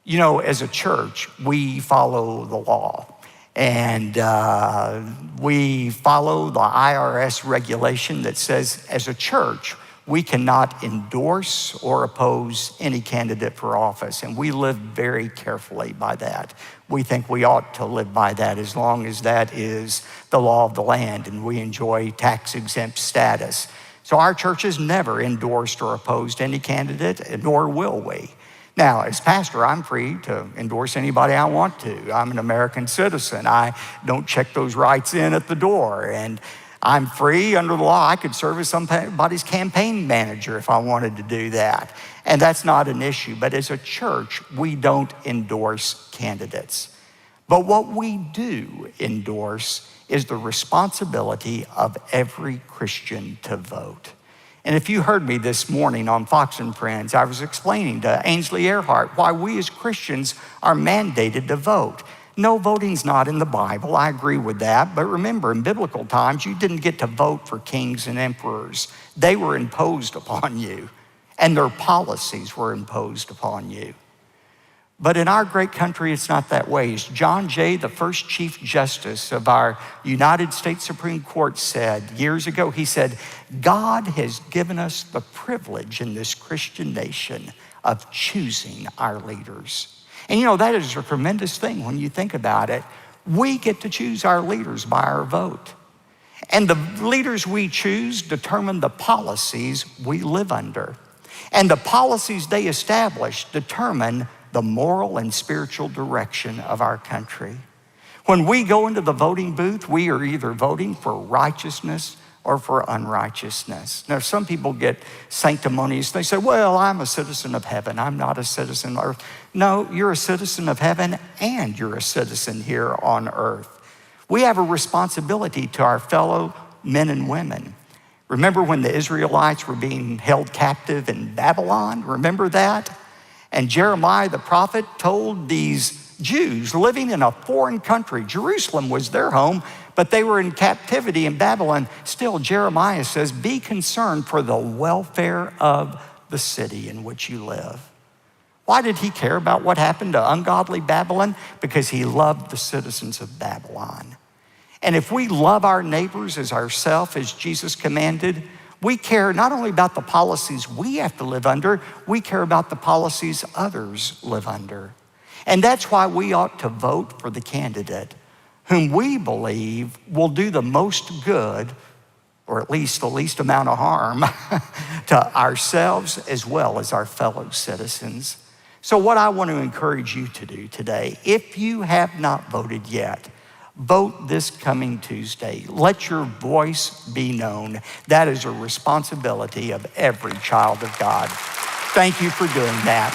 You know, as a church, we follow the law. And we follow the IRS regulation that says, as a church, we cannot endorse or oppose any candidate for office. And we live very carefully by that. We think we ought to live by that as long as that is the law of the land and we enjoy tax-exempt status. So our church has never endorsed or opposed any candidate, nor will we. Now, as pastor, I'm free to endorse anybody I want to. I'm an American citizen. I don't check those rights in at the door. And I'm free under the law. I could serve as somebody's campaign manager if I wanted to do that. And that's not an issue. But as a church, we don't endorse candidates. But what we do endorse is the responsibility of every Christian to vote. And if you heard me this morning on Fox and Friends, I was explaining to Ainsley Earhart why we as Christians are mandated to vote. No, voting's not in the Bible. I agree with that. But remember, in biblical times, you didn't get to vote for kings and emperors. They were imposed upon you, and their policies were imposed upon you. But in our great country, it's not that way. As John Jay, the first Chief Justice of our United States Supreme Court, said years ago, he said, God has given us the privilege in this Christian nation of choosing our leaders. And you know, that is a tremendous thing when you think about it. We get to choose our leaders by our vote. And the leaders we choose determine the policies we live under. And the policies they establish determine the moral and spiritual direction of our country. When we go into the voting booth, we are either voting for righteousness or for unrighteousness. Now, some people get sanctimonious. They say, well, I'm a citizen of heaven. I'm not a citizen of earth. No, you're a citizen of heaven and you're a citizen here on earth. We have a responsibility to our fellow men and women. Remember when the Israelites were being held captive in Babylon? Remember that? And Jeremiah the prophet told these Jews living in a foreign country, Jerusalem was their home, but they were in captivity in Babylon. Still, Jeremiah says, be concerned for the welfare of the city in which you live. Why did he care about what happened to ungodly Babylon? Because he loved the citizens of Babylon. And if we love our neighbors as ourselves, as Jesus commanded, we care not only about the policies we have to live under, we care about the policies others live under. And that's why we ought to vote for the candidate whom we believe will do the most good, or at least the least amount of harm, to ourselves as well as our fellow citizens. So what I want to encourage you to do today, if you have not voted yet, vote this coming Tuesday. Let your voice be known. That is a responsibility of every child of God. Thank you for doing that.